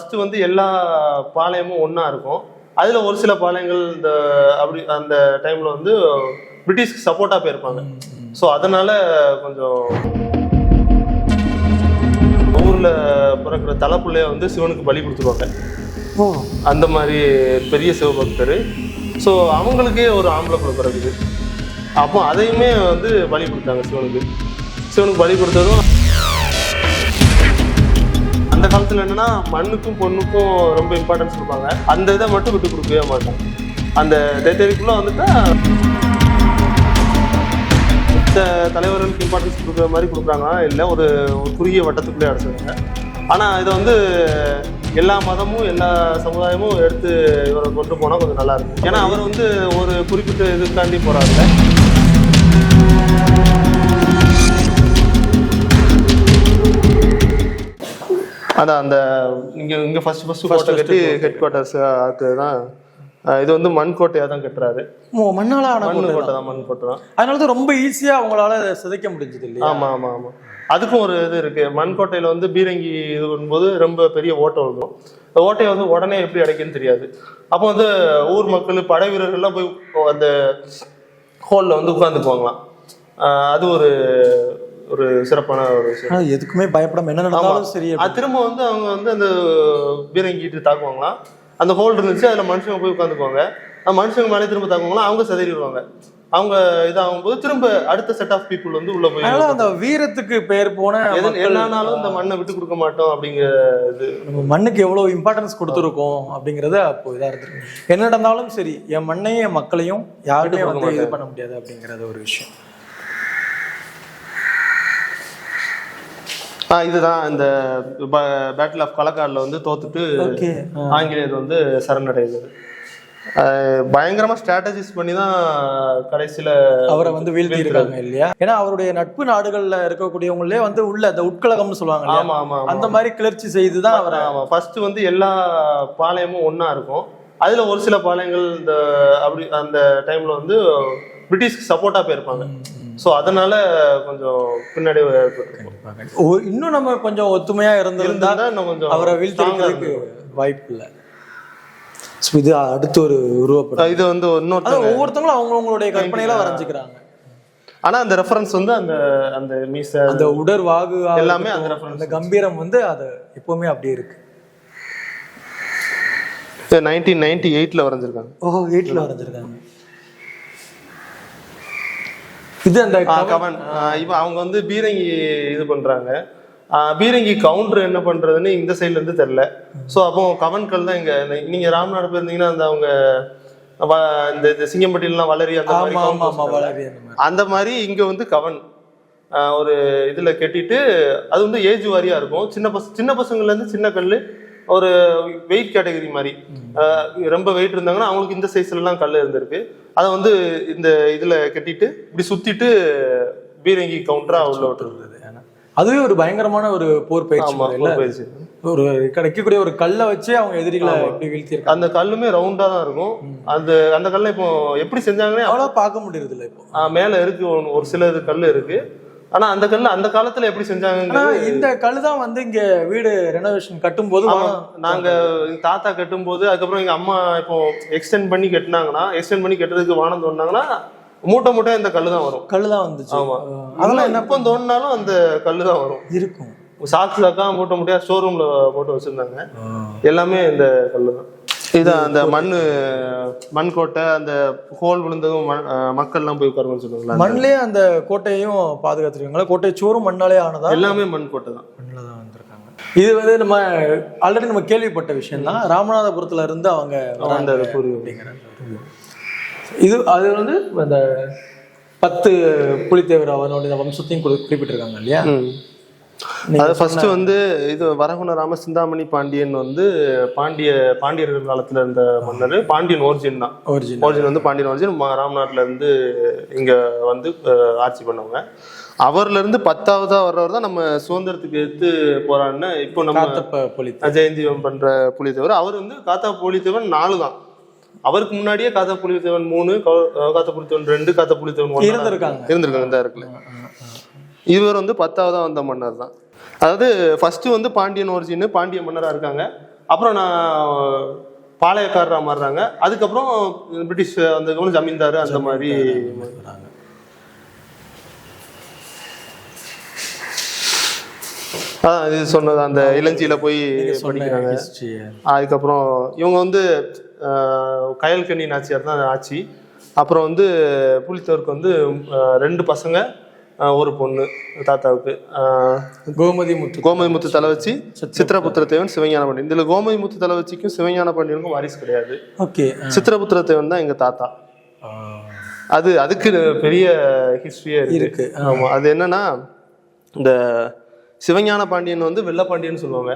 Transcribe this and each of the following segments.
First வந்து எல்லா பாளையமும் ஒன்றா இருக்கும். அதில் ஒரு சில பாளையங்கள் இந்த அப்படி அந்த டைமில் வந்து பிரிட்டிஷ்க்கு சப்போர்ட்டாக போயிருப்பாங்க. ஸோ அதனால கொஞ்சம் ஊரில் பிறக்கிற தலைப்புள்ளைய வந்து சிவனுக்கு பலி கொடுத்துருவாங்க. அந்த மாதிரி பெரிய சிவபக்தர். ஸோ அவங்களுக்கே ஒரு ஆம்பளை பிள்ளை பிறகுது. அப்போ அதையுமே வந்து பலி கொடுத்தாங்க சிவனுக்கு பலி கொடுத்ததும். அந்த காலத்தில் என்னன்னா மண்ணுக்கும் பொண்ணுக்கும் ரொம்ப இம்பார்ட்டன்ஸ் கொடுப்பாங்க. அந்த இதை மட்டும் விட்டு கொடுக்கவே மாட்டாங்க. அந்த தேதிக்குள்ளே வந்துட்டா மற்ற தலைவர்களுக்கு இம்பார்ட்டன்ஸ் கொடுக்குற மாதிரி கொடுக்குறாங்க, இல்லை ஒரு குறுகிய வட்டத்துக்குள்ளே அடைச்சிருக்காங்க. ஆனால் இதை வந்து எல்லா மதமும் எல்லா சமுதாயமும் எடுத்து இவரை கொண்டு போனால் கொஞ்சம் நல்லா இருக்கும். ஏன்னா அவர் வந்து ஒரு குறிப்பிட்ட இதுக்காண்டி போகிறாங்க. அதான் அந்த இங்கே ஃபர்ஸ்ட் கோட்டை கட்டி ஹெட் குவார்ட்டர்ஸ் தான். இது வந்து மண் கோட்டையாக தான் கட்டுறாரு. மண் கோட்டை தான். அதனால தான் ரொம்ப ஈஸியாக அவங்களால சிதைக்க முடிஞ்சது இல்லையா? ஆமாம். அதுக்கும் ஒரு இது இருக்கு. மண் கோட்டையில் வந்து பீரங்கி இது பண்ணும்போது ரொம்ப பெரிய ஓட்டை விழுகும். அந்த ஓட்டையை வந்து உடனே எப்படி அடைக்குன்னு தெரியாது. அப்போ வந்து ஊர் மக்கள் படை வீரர்கள்லாம் போய் அந்த ஹோலில் வந்து உட்காந்துக்குவாங்களாம். அது ஒரு சிறப்பான ஒரு விஷயம். எதுக்குமே பயப்படாம என்ன நடந்தாலும் சரி. திரும்ப வந்து அவங்க வந்து அந்த பீரங்கிட்டு தாக்குவாங்களாம். அந்த ஹோல் இருந்துச்சு, அதில் மனுஷங்க போய் உட்காந்துக்குவாங்க. மனுஷங்க மேலே திரும்ப தாக்குவாங்களாம். அவங்க செதறிடுவாங்க. அவங்க இதாகும்போது திரும்ப அடுத்த செட் ஆஃப் பீப்புள் வந்து உள்ள போய் அந்த வீரத்துக்கு பேர் போன என்னானாலும் இந்த மண்ணை விட்டு கொடுக்க மாட்டோம் அப்படிங்கிற இது. நம்ம மண்ணுக்கு எவ்வளவு இம்பார்ட்டன்ஸ் கொடுத்துருக்கோம் அப்படிங்கறத அப்போ இதா இருந்திருக்கு. என்ன நடந்தாலும் சரி என் மண்ணையும் என் மக்களையும் யாருமே வந்து இது பண்ண முடியாது அப்படிங்கறது ஒரு விஷயம். இதுதான் இந்த பேட்டில் ஆஃப் களக்காடுல வந்து தோத்துட்டு ஆங்கிலேயர் வந்து சரணடைகிறது. பயங்கரமா ஸ்ட்ராட்டஜிஸ் பண்ணி தான் கடைசியில அவரை வந்து வீழ்த்தி இருக்காங்க இல்லையா? ஏன்னா அவருடைய நட்பு நாடுகள்ல இருக்கக்கூடியவங்களே வந்து உள்ள அந்த உட்கலகம்னு சொல்லுவாங்க. ஆமா. அந்த மாதிரி கிளர்ச்சி செய்துதான் அவரை. ஃபர்ஸ்ட் வந்து எல்லா பாளையமும் ஒன்னா இருக்கும். அதுல ஒரு சில பாளையங்கள் இந்த அப்படி அந்த டைம்ல வந்து பிரிட்டிஷ்க்கு சப்போர்ட்டா போயிருப்பாங்க. ஸோ அதனால கொஞ்சம் பின்னாடி இன்னும் நம்ம கொஞ்சம் ஒத்துமையா இருந்திருந்தா இன்னும் கொஞ்சம் அவரை வீழ்த்துறதுக்கு வாய்ப்பு இல்லை. இது அடுத்த ஒரு உருவப்படம். இது வந்து ஒவ்வொருத்தவங்களும் அவங்களுடைய கற்பனையில வரைஞ்சுக்கிறாங்க. ஆனா அந்த ரெஃபரன்ஸ் வந்து அந்த அந்த மீச அந்த உடற்வாகு எல்லாமே அந்த ரெஃபரன்ஸ், அந்த கம்பீரம் வந்து அது எப்பவுமே அப்படியே இருக்கு. 1998ல வரைஞ்சிருக்காங்க. 8ல வரைஞ்சிருக்காங்க. இது அந்த கவன். இப்போ அவங்க வந்து பீரங்கி இது பண்றாங்க. பீரங்கி கவுண்டர் என்ன பண்றதுன்னு இந்த சைட்ல இருந்து தெரியல. ஸோ அப்போ கவன்கள் தான் இங்க. நீங்க ராம்நாடு போயிருந்தீங்கன்னா அந்த அவங்க இந்த சிங்கம்பட்டிலாம் வளரி அந்த மாதிரி இங்க வந்து கவன் ஒரு இதுல கட்டிட்டு அது வந்து ஏஜ் வாரியா இருக்கும். சின்ன பசங்கள்ல இருந்து சின்ன கல் ஒரு வெயிட் கேட்டகரி மாதிரி. ரொம்ப வெயிட் இருந்தாங்கன்னா அவங்களுக்கு இந்த சைஸ்ல எல்லாம் கல் இருந்திருக்கு. அதை வந்து இந்த இதுல கட்டிட்டு இப்படி சுத்திட்டு பீரங்கி கவுண்டரா உள்ள விட்டுருந்தது. அதுவே ஒரு பயங்கரமான ஒரு போர் பயிற்சி. ஒரு கிடைக்கக்கூடிய ஒரு கல்லை வச்சு அவங்க எதிரிகளை எப்படி வீழ்த்திருக்காங்க. அந்த கல்லுமே ரவுண்டா தான் இருக்கும். அந்த கல்லை இப்போ எப்படி செஞ்சாங்கன்னே அவ்வளோ பார்க்க முடியறது இல்லை. இப்போ மேல இருக்கு ஒரு சில கல் இருக்கு. ஆனா அந்த கல்லு அந்த காலத்துல எப்படி செஞ்சாங்க? இந்த கல்லு தான் வந்து இங்க வீடு ரெனோவேஷன் கட்டும் போது நாங்க தாத்தா கட்டும் போது அதுக்கப்புறம் எங்க அம்மா இப்போ எக்ஸ்டெண்ட் பண்ணி கட்டுறதுக்கு வானம் தோணுனாங்கன்னா மூட்டை இந்த கல்லு தான் வரும். கல்லு தான் வந்துச்சு. ஆமா, அதெல்லாம் எப்போ தோணுனாலும் அந்த கல்லு தான் வரும். இருக்கும். சாக்கா மூட்டையா ஸ்டோர் ரூம்ல போட்டு வச்சிருந்தாங்க. எல்லாமே இந்த கல்லு தான். இதான் அந்த மண் கோட்டை. அந்த ஹோல் விழுந்ததும் மக்கள்லாம் போய் உட்காருன்னு சொல்லுவாங்களா? மண்ணிலே அந்த கோட்டையும் பாதுகாத்துருக்காங்களா? கோட்டை சோறும் மண்ணாலே ஆனதா? எல்லாமே மண் கோட்டை தான். மண்ணில் தான் வந்திருக்காங்க. இது வந்து நம்ம ஆல்ரெடி நம்ம கேள்விப்பட்ட விஷயம் தான். ராமநாதபுரத்துல இருந்து அவங்க அப்படிங்கிற இது அது வந்து அந்த 10 புலித்தேவர் அவனுடைய வம்சத்தையும் குறிப்பிட்டிருக்காங்க இல்லையா? அது ஃபர்ஸ்ட் வந்து இது வரகுண ராம சிந்தாமணி பாண்டியன் வந்து பாண்டியர்கள் காலத்துல இருந்த மன்னர். பாண்டியன் ஒரிஜின் தான். ஒரிஜின் வந்து பாண்டியன் ஒரிஜின் ராம்நாட்டுல இருந்து இங்க வந்து ஆட்சி பண்ணவங்க. அவர்ல இருந்து 10ஆவதா வர்றவர் தான் நம்ம சுதந்திரத்துக்கு எடுத்து போறான்னு இப்போ நம்ம ஜெயந்தி பண்ற புலித்தேவர். அவர் வந்து காத்தா புலித்தேவன் 4 தான். அவருக்கு முன்னாடியே காத்தா புலித்தேவன் 3, காத்தா புலித்தேவன் 2, காத்தா புலித்தேவன் 1 இருந்திருக்காங்க தான் இருக்குல்ல. இவர் வந்து 10ஆவதா வந்த மன்னர் தான். அதாவது ஃபர்ஸ்ட் வந்து பாண்டியன் ஒரிஜின் பாண்டிய மன்னரா இருக்காங்க. அப்புறம் நான் பாளையக்காரராக மாறுறாங்க. அதுக்கப்புறம் பிரிட்டிஷ் அந்த ஜமீன்தார் அந்த மாதிரி வராங்க. இது சொன்னது அந்த இளஞ்சியில போய் படிக்கிறாங்க. அதுக்கப்புறம் இவங்க வந்து கயல்கண்ணி நாச்சியார் தான் ஆட்சி. அப்புறம் வந்து புலித்தேவருக்கு வந்து 2 பசங்க 1 பொண்ணு தாத்தாவுக்கு. கோமதி முத்து தலை வச்சு சித்திரபுத்திர தேவன் சிவஞான பாண்டியன். இதுல கோமதி முத்து தலை வச்சுக்கும் சிவஞான பாண்டியனுக்கும் வாரிசு கிடையாது. சித்திரபுத்திர தேவன் தான் எங்க தாத்தா. அதுக்கு பெரிய ஹிஸ்டரியே இருக்கு. ஆமா, அது என்னன்னா இந்த சிவஞான பாண்டியன் வந்து வெள்ளப்பாண்டியன்னு சொல்லுவாங்க.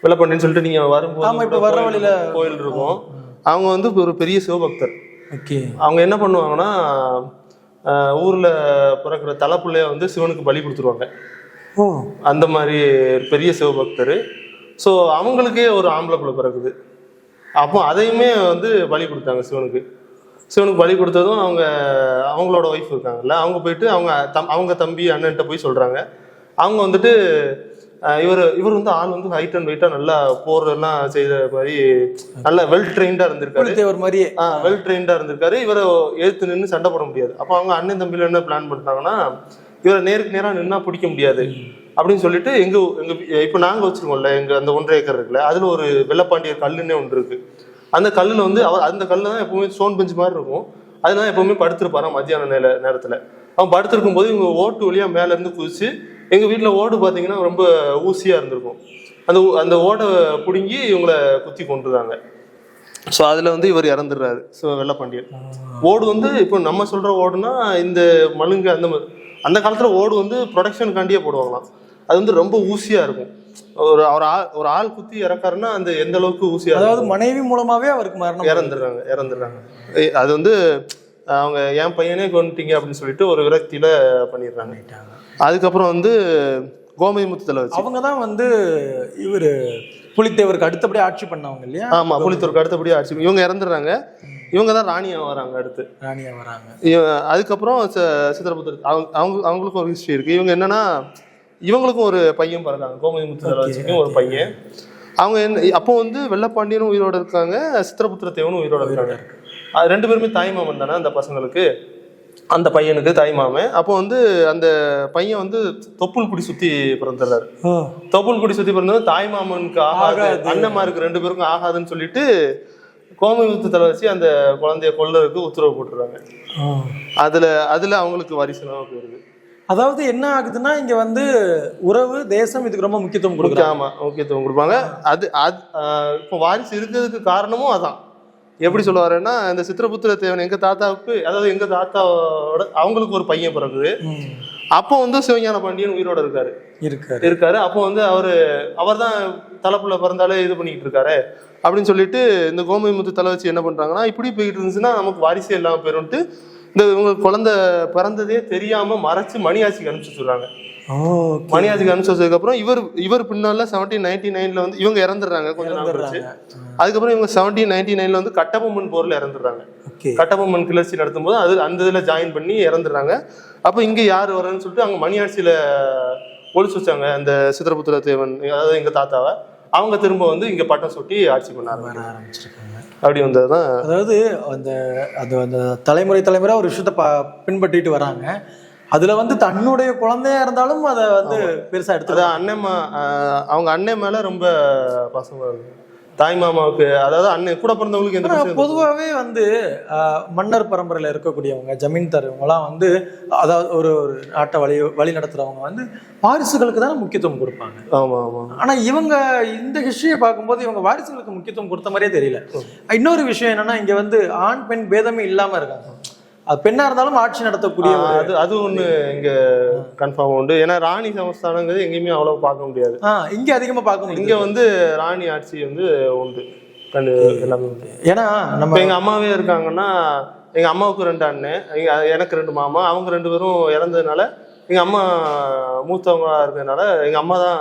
வெள்ளப்பாண்டியன்னு சொல்லிட்டு நீங்க வரும்போது வர வழியில கோயில் இருக்கும். அவங்க வந்து ஒரு பெரிய சிவபக்தர். அவங்க என்ன பண்ணுவாங்கன்னா ஊர்ல பிறக்கிற தலைப்புள்ளைய வந்து சிவனுக்கு பலி கொடுத்துருவாங்க. அந்த மாதிரி பெரிய சிவபக்தர். ஸோ அவங்களுக்கே ஒரு ஆம்பளை பிள்ளை பிறகுது. அப்போ அதையுமே வந்து பலி கொடுத்தாங்க சிவனுக்கு பலி கொடுத்ததும் அவங்களோட ஒய்ஃப் இருக்காங்கல்ல, அவங்க போயிட்டு அவங்க தம்பி அண்ணன்ட்ட போய் சொல்றாங்க. அவங்க வந்துட்டு இவர் வந்து ஆள் வந்து ஹைட் அண்ட் வெயிட்டா நல்லா போரெல்லாம் செய்த மாதிரி நல்லா வெல் ட்ரெயின்டா இருந்திருக்காரு. இவரை எழுத்து நின்று சண்டை போட முடியாது. அப்போ அவங்க அண்ணன் தம்பியில என்ன பிளான் பண்ணிட்டாங்கன்னா, இவரை நேருக்கு நேரா நின்னா பிடிக்க முடியாது அப்படின்னு சொல்லிட்டு எங்க இப்ப நாங்க வச்சிருக்கோம்ல எங்க அந்த 1.5 ஏக்கர் இருக்குல்ல, அதுல ஒரு வெள்ளப்பாண்டியர் கல்லுன்னே ஒன்று இருக்கு. அந்த கல்லுல வந்து அந்த கல்லு தான் எப்பவுமே ஸ்டோன் பெஞ்ச் மாதிரி இருக்கும். அதனால எப்பவுமே படுத்திருப்பாராம் மத்தியான நேரத்துல. அவன் படுத்திருக்கும் போது இவங்க ஓட்டு வழியா மேல இருந்து குதிச்சு, எங்க வீட்டுல ஓடு பாத்தீங்கன்னா ரொம்ப ஊசியா இருந்திருக்கும், அந்த ஓடை பிடுங்கி இவங்களை குத்தி கொண்டுறாங்க. ஸோ அதுல வந்து இவர் இறந்துடுறாரு வெள்ளப்பாண்டியன். ஓடு வந்து இப்போ நம்ம சொல்ற ஓடுனா இந்த மலுங்க அந்த காலத்துல ஓடு வந்து ப்ரொடக்ஷனுக்காண்டியே போடுவாங்களாம். அது வந்து ரொம்ப ஊசியா இருக்கும். ஒரு ஆள் குத்தி இறக்காருன்னா அந்த எந்த அளவுக்கு ஊசியா, அதாவது மனைவி மூலமாவே அவருக்கு மரணம், இறந்துடுறாங்க. அது வந்து அவங்க என் பையனே கொண்டுட்டீங்க அப்படின்னு சொல்லிட்டு ஒரு விரக்தியில பண்ணிடுறாங்க. அதுக்கப்புறம் வந்து கோமதி முத்து தலை வச்சு அவங்க தான் வந்து இவரு புலித்தேவருக்கு அடுத்தபடியே ஆட்சி பண்ணவங்க இல்லையா? ஆமா, புலித்தேவருக்கு அடுத்தபடியே ஆட்சி. இவங்க இறந்துடுறாங்க. இவங்க தான் ராணியா வராங்க. அதுக்கப்புறம் சித்திரபுத்திர அவங்களுக்கும் ஒரு ஹிஸ்டரி இருக்கு. இவங்க என்னன்னா, இவங்களுக்கும் ஒரு பையன் பிறந்தாங்க. கோமதி முத்து தலை வச்சுக்கும் ஒரு பையன். அவங்க அப்போ வந்து வெள்ளப்பாண்டியனும் உயிரோட இருக்காங்க, சித்திரபுத்திர தேவனும் உயிரோட இருக்காங்க. 2 பேருமே தாய்மாமன் தானே அந்த பசங்களுக்கு, அந்த பையனுக்கு தாய்மாமன். அப்போ வந்து அந்த பையன் வந்து தொப்புள் குடி சுத்தி பிறந்துடுறாரு. தொப்புள் குடி சுத்தி பிறந்தது தாய்மாமனுக்கு ஆகாது, அண்ணன்மாருக்கு 2 பேருக்கும் ஆகாதுன்னு சொல்லிட்டு கோமதி முத்து தலை வச்சு அந்த குழந்தைய கொல்றதுக்கு உத்தரவு போட்டுறாங்க. அதுல அவங்களுக்கு வாரிசுலாம் போயிருது. அதாவது என்ன ஆகுதுன்னா, இங்க வந்து உறவு தேசம் இதுக்கு ரொம்ப முக்கியத்துவம் கொடுக்குறாங்க. ஆமா, முக்கியத்துவம் கொடுப்பாங்க. இப்போ வாரிசு இருக்கிறதுக்கு காரணமும் அதான். எப்படி சொல்லுவாருன்னா, இந்த சித்திரபுத்திர தேவன் எங்க தாத்தாவுக்கு, அதாவது எங்க தாத்தாவோட அவங்களுக்கு ஒரு பையன் பிறகுது. அப்போ வந்து சிவஞான பாண்டியன் உயிரோட இருக்காரு. அப்போ வந்து அவர் தான் தலைப்புள்ள பிறந்தாலே இது பண்ணிக்கிட்டு இருக்காரு அப்படின்னு சொல்லிட்டு இந்த கோமதி முத்து தலை வச்சு என்ன பண்றாங்கன்னா, இப்படி போயிட்டு இருந்துச்சுன்னா நமக்கு வாரிசே இல்லாம போயிடும்ட்டு இவங்க குழந்தை பிறந்ததே தெரியாம மறைச்சு மணியாட்சிக்கு அனுப்பிச்சு சொல்றாங்க. மணியாட்சிக்கு அனுப்பிச்சு வச்சதுக்கு அப்புறம் இவர் பின்னால 1799 வந்து இவங்க இறந்துடுறாங்க. கொஞ்சம் நாள் கழிச்சு அதுக்கப்புறம் இவங்க 1799 வந்து கட்டபொம்மன் போர்ல இறந்துடுறாங்க. கட்டபொம்மன் கிளர்ச்சி நடத்தும் போது அந்த இதுல ஜாயின் பண்ணி இறந்துடுறாங்க. அப்ப இங்க யாரு வரன்னு சொல்லிட்டு அங்க மணியாட்சியில ஒழிச்சு வச்சாங்க அந்த சித்திரபுத்திர தேவன், அதாவது எங்க தாத்தாவை. அவங்க திரும்ப வந்து இங்க பட்டம் சுட்டி ஆட்சி பண்ண ஆரம்பிச்சிருக்காங்க. அப்படி வந்ததுதான். அதாவது அந்த தலைமுறை ஒரு விஷயத்த பின்பற்றிட்டு வராங்க. அதுல வந்து தன்னுடைய குழந்தையா இருந்தாலும் அதை வந்து பெருசா எடுத்து அவங்க அண்ணன் மேல ரொம்ப பாசமா இருக்கு. தாய் மாமாவுக்கு, அதாவது அண்ணன் கூட பிறந்தவங்களுக்கு எந்த பொதுவாகவே வந்து மன்னர் பரம்பரையில இருக்கக்கூடியவங்க, ஜமீன்தார் இவங்கலாம் வந்து, அதாவது ஒரு நாட்டை வழி நடத்துறவங்க வந்து வாரிசுகளுக்கு தானே முக்கியத்துவம் கொடுப்பாங்க. ஆமா ஆமா. ஆனா இவங்க இந்த ஹிஸ்டரியை பார்க்கும்போது இவங்க வாரிசுகளுக்கு முக்கியத்துவம் கொடுத்த மாதிரியே தெரியல. இன்னொரு விஷயம் என்னன்னா, இங்க வந்து ஆண் பெண் பேதமே இல்லாம இருக்காங்க. அது பெண்ணா இருந்தாலும் ஆட்சி நடத்தக்கூடிய அது ஒண்ணு இங்க கன்ஃபார்ம் உண்டு. ஏன்னா ராணி சமஸ்தானங்கிறது எங்கேயுமே அவ்வளவு பார்க்க முடியாது. இங்க அதிகமா பார்க்க முடியும். இங்க வந்து ராணி ஆட்சி வந்து உண்டு எல்லாமே உண்டு. ஏன்னா நம்ம எங்க அம்மாவே இருக்காங்கன்னா, எங்க அம்மாவுக்கு 2 அண்ணன், எனக்கு 2 மாமா. அவங்க 2 பேரும் இறந்ததுனால எங்க அம்மா மூத்தவங்களா இருக்கிறதுனால எங்க அம்மா தான்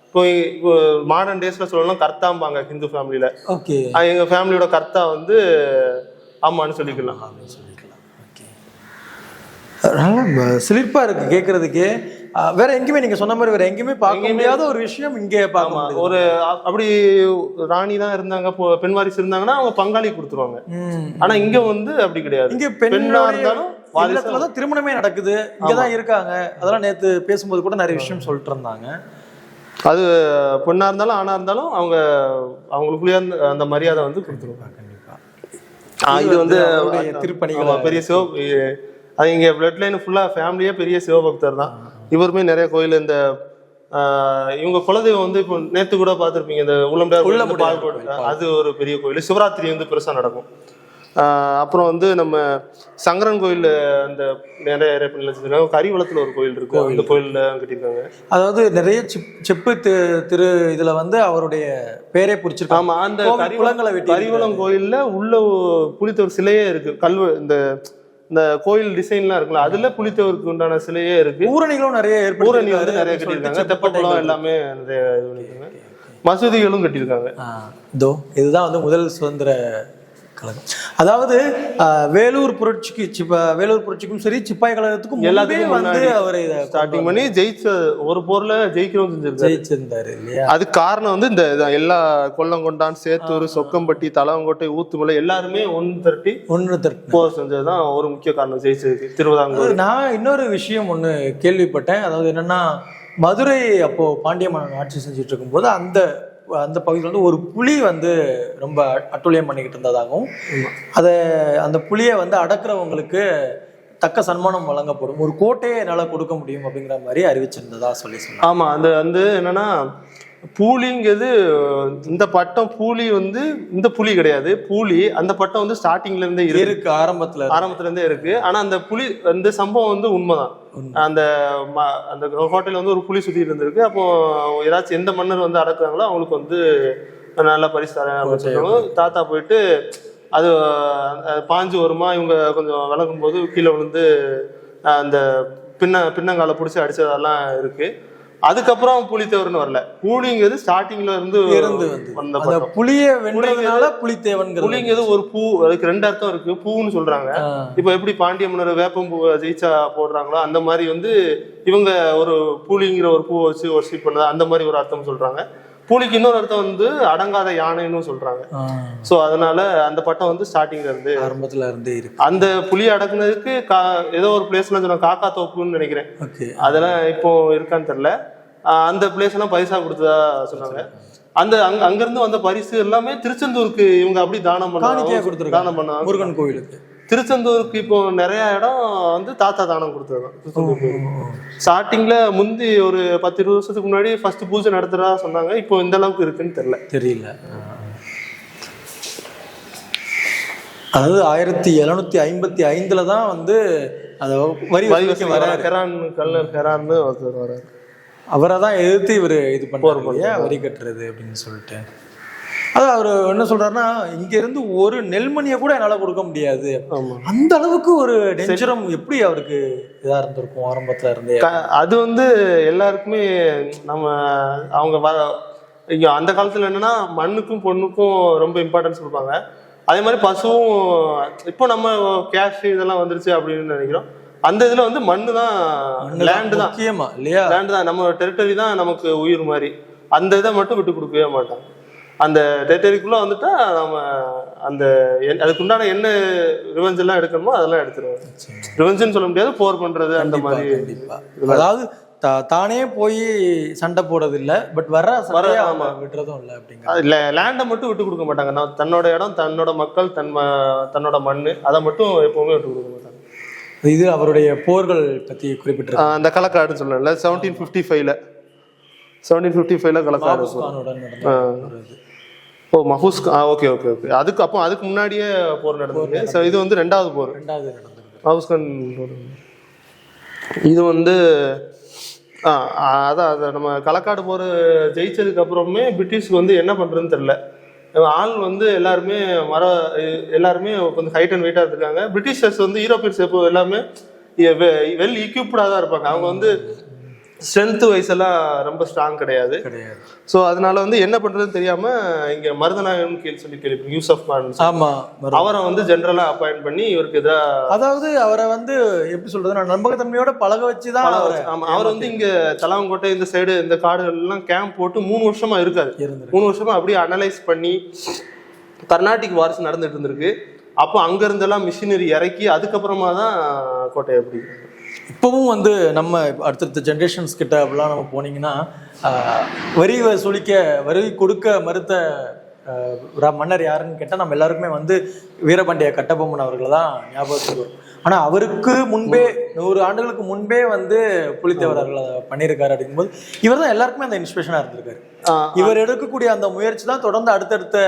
இப்போ மாடர்ன் டேஸ்ல சொல்லலாம் கர்த்தாம்பாங்க ஹிந்து ஃபேமிலியில. எங்க ஃபேமிலியோட கர்த்தா வந்து அம்மான்னு சொல்லிக்கலாம். நல்லா சிலிர்ப்பா இருக்கு கேட்கறதுக்கு. வேற எங்கேயுமே நீங்க சொன்ன மாதிரி வேற எங்கேயுமே பார்க்க முடியாத ஒரு விஷயம் இங்கே பார்க்க முடியுது. ஒரு அப்படி ராணி தான் இருந்தாங்க, பெண் வாரிசு இருந்தாங்கன்னா அவங்க பங்காளி கொடுத்துருவாங்க. ஆனா இங்க வந்து அப்படி கிடையாது. இங்க பெண்ணா இருந்தாலும் இல்லத்துலதான் திருமணமே நடக்குது, இங்கதான் இருக்காங்க. அதெல்லாம் நேத்து பேசும்போது கூட நிறைய விஷயம் சொல்லிட்டு இருந்தாங்க. அது பொண்ணா இருந்தாலும் ஆணா இருந்தாலும் அவங்களுக்குள்ளேயே அந்த மரியாதை வந்து கொடுத்துருவாங்க. கண்டிப்பா இது வந்து திருப்பணிகள் பெரிய அது இங்க பிளட் லைன் ஃபுல்லா ஃபேமிலியே பெரிய சிவபக்தர் தான். இவருமே நிறைய கோயில் இந்த இவங்க குலதெய்வம் வந்து இப்போ நேத்து கூட பார்த்துருப்பீங்க, இந்த உள்ளம் பால்கோடு, அது ஒரு பெரிய கோயில். சிவராத்திரி வந்து பெருசா நடக்கும். அப்புறம் வந்து நம்ம சங்கரன் கோயில் அந்த நிறைய கரிவளத்துல ஒரு கோயில் இருக்கு, அந்த கோயில்ல கட்டியிருக்காங்க. அதாவது நிறைய செப்பு திரு இதுல வந்து அவருடைய பேரே பிடிச்சிருக்காங்க. ஆமா, அந்த கரிவளம் கோயில்ல உள்ள புலித்தவர் சிலையே இருக்கு. இந்த கோயில் டிசைன்லாம் இருக்குல்ல, அதுல புலித்தவருக்கு உண்டான சிலையே இருக்கு. ஊரணிகளும் நிறைய ஊரணி வந்து நிறைய கட்டியிருக்காங்க. தெப்பக்குளம் எல்லாமே நிறைய இது பண்ணிருக்காங்க. மசூதிகளும் கட்டியிருக்காங்க. இதுதான் வந்து முதல் சுதந்திர கழகம். அதாவது வேலூர் புரட்சிக்கும் சரி சிப்பாய் கழகத்துக்கும் எல்லாத்துக்கும் வந்து அவர் ஸ்டார்டிங் பண்ணி ஒரு போர்ல ஜெயிச்சிருந்தாரு இல்லையா. அது காரணம் வந்து இந்த எல்லா கொல்லங்கொண்டான், சேத்தூர், சொக்கம்பட்டி, தலவங்கோட்டை, ஊத்துமலை எல்லாருமே ஒன்று திரட்டி போர் செஞ்சதுதான் ஒரு முக்கிய காரணம் ஜெயிச்சதுக்கு திருவிதாங்கூர். நான் இன்னொரு விஷயம் ஒண்ணு கேள்விப்பட்டேன். அதாவது என்னன்னா, மதுரை அப்போ பாண்டிய மன்னன் ஆட்சி செஞ்சுட்டு இருக்கும்போது அந்த பகுதியில் வந்து ஒரு புலி வந்து ரொம்ப அட்டூழியம் பண்ணிக்கிட்டு இருந்ததாகவும், அந்த புலியை வந்து அடக்குறவங்களுக்கு தக்க சன்மானம் வழங்கப்படும், ஒரு கோட்டையை என்னால் கொடுக்க முடியும் அப்படிங்கிற மாதிரி அறிவிச்சிருந்ததா சொன்னாங்க. ஆமா, அந்த என்னன்னா பூலிங்கிறது இந்த பட்டம், பூலி வந்து இந்த புலி கிடையாது. பூலி அந்த பட்டம் வந்து ஸ்டார்டிங்ல இருந்தே இருக்கு, ஆரம்பத்துல இருந்தே இருக்கு. ஆனா அந்த புலி அந்த சம்பவம் வந்து உண்மைதான். அந்த ஹோட்டல்ல வந்து ஒரு புலி சுத்திட்டு இருந்திருக்கு. அப்போ ஏதாச்சும் எந்த மன்னர் வந்து அடக்குறாங்களோ அவங்களுக்கு வந்து நல்ல பரிசு தரேன் அப்படின்னு சொல்லுவாங்க. தாத்தா போயிட்டு அது பாஞ்சு வருமா, இவங்க கொஞ்சம் விளக்கும் போது கீழே விழுந்து அந்த பின்னங்கால பிடிச்சி அடிச்சதெல்லாம் இருக்கு. அதுக்கப்புறம் புலித்தேவர்னு வரல. பூலிங்கிறது ஸ்டார்டிங்ல இருந்து வந்த புலியை வென்றதுனால புலித்தேவன். புலிங்கிறது ஒரு பூ, அதுக்கு 2 அர்த்தம் இருக்கு. பூன்னு சொல்றாங்க. இப்ப எப்படி பாண்டிய மன்னர் வேப்பம்பூ ஜெயிச்சா போடுறாங்களோ அந்த மாதிரி வந்து இவங்க ஒரு பூலிங்கிற ஒரு பூவை வச்சு ஒர்ஷிப் பண்ணது, அந்த மாதிரி ஒரு அர்த்தம் சொல்றாங்க. பூலிக்கு இன்னொரு அர்த்தம் வந்து அடங்காத யானைன்னு சொல்றாங்க. சோ அதனால அந்த பட்டம் வந்து ஸ்டார்டிங்ல இருந்து ஆரம்பத்துல இருந்தே இருக்கு. அந்த புலி அடக்குனதுக்கு ஏதோ ஒரு பிளேஸ்ல சொன்னாங்க, காக்கா தோப்புன்னு நினைக்கிறேன். அதெல்லாம் இப்போ இருக்கான்னு தெரியல. அந்த பிளேஸ் எல்லாம் பரிசா கொடுத்ததா சொன்னாங்க. அங்கிருந்து வந்த பரிசு எல்லாமே திருச்செந்தூருக்கு இவங்க அப்படி தானம் பண்ணாங்க. முருகன் கோயிலுக்கு திருச்செந்தூருக்கு இப்போ நிறைய இடம் வந்து தாத்தா தானம் கொடுத்ததுதான். ஸ்டார்டிங்ல முந்தி ஒரு 10-20 வருஷத்துக்கு முன்னாடி ஃபர்ஸ்ட் பூஜை நடத்துறதா சொன்னாங்க. இப்போ இந்த அளவுக்கு இருக்குன்னு தெரியல. அதாவது 1755 தான் வந்து ஹெரான்னு ஒருத்தர் வர்றாரு. அவரை தான் எதிர்த்து இவர் இது பண்ணுவார், வரி கட்டுறது அப்படின்னு சொல்லிட்டு. அதான் அவர் என்ன சொல்றாருன்னா, இங்க இருந்து ஒரு நெல்மணியை கூட என்னால கொடுக்க முடியாது. அந்த அளவுக்கு ஒரு நெஞ்சரம் எப்படி அவருக்கு இதா இருந்திருக்கும் ஆரம்பத்துல இருந்தே. அது வந்து எல்லாருக்குமே அவங்க அந்த காலத்துல என்னன்னா மண்ணுக்கும் பொண்ணுக்கும் ரொம்ப இம்பார்ட்டன்ஸ் கொடுப்பாங்க. அதே மாதிரி பசுவும் இப்போ நம்ம கேஷ் இதெல்லாம் வந்துருச்சு அப்படின்னு நினைக்கிறோம். அந்த இதுல வந்து மண்ணு தான், லேண்டு தான் முக்கியமா இல்லையா. லேண்டு தான் நம்ம டெரிட்டரி தான் நமக்கு உயிர் மாதிரி. அந்த இதை மட்டும் விட்டு கொடுக்கவே மாட்டாங்க. அந்த டெரிட்டரிக்குள்ள வந்துட்டா நம்ம அதுக்குண்டான என்ன ரிவெஞ்ச் எல்லாம் எடுக்கணுமோ அதெல்லாம் எடுத்துருவாங்க. ரிவெஞ்சுன்னு சொல்ல முடியாது, போர் பண்றது அந்த மாதிரி. அதாவது தானே போய் சண்டை போடுறது இல்லை, பட் விட்டுறதும் இல்லை அப்படிங்கிற. லேண்டை மட்டும் விட்டு கொடுக்க மாட்டாங்க. தன்னோட இடம், தன்னோட மக்கள், தன்னோட மண்ணு, அதை மட்டும் எப்பவுமே விட்டு கொடுக்க மாட்டாங்க. இது அவருடைய போர்கள் பத்தி குறிப்பிட்டு அந்த களக்காடுன்னு சொல்லல 1755 களக்காடு. ஓ மஹூஸ், ஓகே ஓகே ஓகே. அதுக்கு முன்னாடியே போர் நடந்தது. இது வந்து 2வது போர். மஹூஸ்கான் போர். இது வந்து அதான் நம்ம களக்காடு போர் ஜெயிச்சதுக்கு அப்புறமே பிரிட்டிஷ்க்கு வந்து என்ன பண்றதுன்னு தெரியல. ஆள் வந்து எல்லாருமே கொஞ்சம் ஹைட் அண்ட் வெயிட்டா இருக்காங்க. பிரிட்டிஷர்ஸ் வந்து யூரோப்பியன்ஸ் எப்போ எல்லாமே வெல் ஈக்யூப்டா தான் இருப்பாங்க. அவங்க வந்து ஸ்ட்ரென்த் வைஸ் எல்லாம் ரொம்ப ஸ்ட்ராங் கிடையாது. ஸோ அதனால வந்து என்ன பண்றதுன்னு தெரியாம இங்க மருதநாயகன் சொல்லி கேள்வி யூசப் கான், ஆமா, அவரை வந்து ஜெனரலா அப்பாயிண்ட் பண்ணி இவருக்கு எதிராக, அதாவது அவரை வந்து எப்படி சொல்றது, நம்பகத்தன்மையோட பழக வச்சுதான். ஆமா, அவர் வந்து இங்க தலவங்கோட்டை இந்த சைடு இந்த காடுகள் எல்லாம் கேம்ப் போட்டு 3 வருஷமா இருக்காரு. 3 வருஷமா அப்படியே அனலைஸ் பண்ணி கர்நாடிக் வார்ஸ் நடந்துட்டு இருந்திருக்கு. அப்போ அங்க இருந்தெல்லாம் மிஷினரி இறக்கி அதுக்கப்புறமா தான் கோட்டையை பிடிக்கும். இப்பவும் வந்து நம்ம அடுத்தடுத்த ஜென்ரேஷன்ஸ் கிட்ட அப்படிலாம் நம்ம போனீங்கன்னா வரி கொடுக்க மறுத்த மன்னர் யாருன்னு கேட்டால் நம்ம எல்லாருக்குமே வந்து வீரபாண்டிய கட்டபொம்மன் அவர்கள் தான் ஞாபகத்துக்கு வரும். ஆனால் அவருக்கு முன்பே 100 ஆண்டுகளுக்கு முன்பே வந்து புலித்தேவர் அவர்கள் அதை பண்ணியிருக்காரு. அப்படிங்கும்போது இவர் தான் எல்லாருக்குமே அந்த இன்ஸ்பிரேஷனாக இருந்திருக்காரு. இவர் எடுக்கக்கூடிய அந்த முயற்சி தான் தொடர்ந்து அடுத்தடுத்த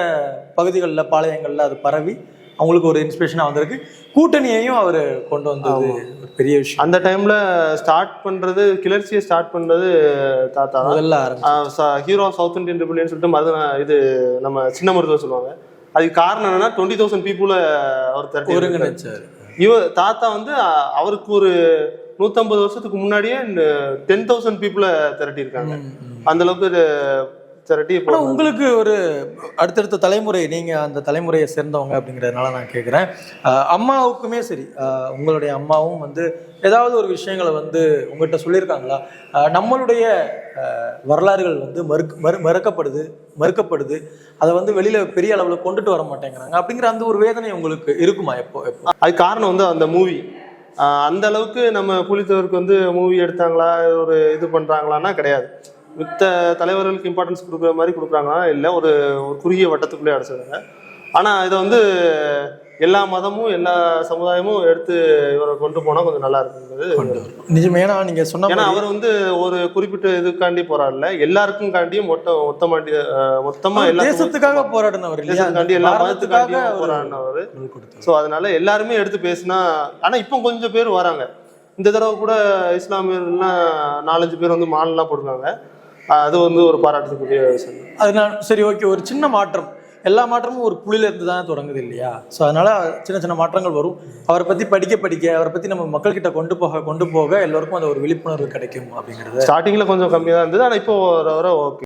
பகுதிகளில் பாளையங்களில் அது பரவி அவங்களுக்கு ஒரு இன்ஸ்பிரேஷனாக வந்திருக்கு. கூட்டணியையும் அவர் கொண்டு வந்தது ஒரு பெரிய விஷயம். அந்த டைம்ல ஸ்டார்ட் பண்றது, கிளர்ச்சியை ஸ்டார்ட் பண்றது தாத்தா முதல்ல ஹீரோ சவுத் இந்தியன் ரிபல்லியன் சொல்லிட்டு இது நம்ம சின்ன மருத்துவ சொல்லுவாங்க. அதுக்கு காரணம் என்னன்னா 20,000 பீப்புளை அவர் திரட்டி ஒருங்கிணைச்சாரு. தாத்தா வந்து அவருக்கு ஒரு 150 வருஷத்துக்கு முன்னாடியே 10,000 பீப்புளை திரட்டி இருக்காங்க. அந்த அளவுக்கு திரட்டி. உங்களுக்கு ஒரு அடுத்தடுத்த தலைமுறை, நீங்க அந்த தலைமுறையை சேர்ந்தவங்க அப்படிங்கிறதுனால நான் கேட்குறேன், அம்மாவுக்குமே சரி, உங்களுடைய அம்மாவும் வந்து ஏதாவது ஒரு விஷயங்களை வந்து உங்கள்கிட்ட சொல்லியிருக்காங்களா? நம்மளுடைய வரலாறுகள் வந்து மறுக்கப்படுது, அதை வந்து வெளியில பெரிய அளவில் கொண்டுட்டு வர மாட்டேங்கிறாங்க அப்படிங்கிற அந்த ஒரு வேதனை உங்களுக்கு இருக்குமா? எப்போ அது காரணம் வந்து அந்த மூவி அந்த அளவுக்கு நம்ம புலித்தேவருக்கு வந்து மூவி எடுத்தாங்களா, ஒரு இது பண்றாங்களான்னா கிடையாது. மித்த தலைவர்களுக்கு இம்பார்ட்டன்ஸ் கொடுக்குற மாதிரி கொடுக்குறாங்களா இல்லை, ஒரு குறுகிய வட்டத்துக்குள்ளே அடைச்சிடுறாங்க. ஆனால் இதை வந்து எல்லா மதமும் எல்லா சமுதாயமும் எடுத்து இவரை கொண்டு போனால் கொஞ்சம் நல்லா இருக்குங்கிறது நிஜம். ஏன்னா நீங்கள் சொன்ன, ஏன்னா அவர் வந்து ஒரு குறிப்பிட்ட இதுக்காண்டி போராடல, எல்லாருக்கும் காண்டியும் மொத்தமாக எல்லா தேசத்துக்காக போராடினவர், தேசத்துக்காண்டி எல்லா மதத்துக்காண்டியும் போராடினவர். ஸோ அதனால எல்லாருமே எடுத்து பேசினா. ஆனால் இப்போ கொஞ்சம் பேர் வராங்க. இந்த தடவை கூட இஸ்லாமியர்லாம் 4-5 பேர் வந்து மாலெல்லாம் போட்டுருக்காங்க. அது வந்து ஒரு பாராட்டுக்குரிய விஷயம். அதனால சரி, ஓகே, ஒரு சின்ன மாற்றம். எல்லா மாற்றமும் ஒரு புள்ளியில இருந்து தான் தொடங்குது இல்லையா? ஸோ அதனால சின்ன சின்ன மாற்றங்கள் வரும். அவரை பற்றி படிக்க அவரை பற்றி நம்ம மக்கள்கிட்ட கொண்டு போக எல்லோருக்கும் அந்த ஒரு விழிப்புணர்வு கிடைக்கும் அப்படிங்கிறது. ஸ்டார்டிங்கில் கொஞ்சம் கம்மியாக தான் இருந்தது, ஆனால் இப்போ வர ஓகே.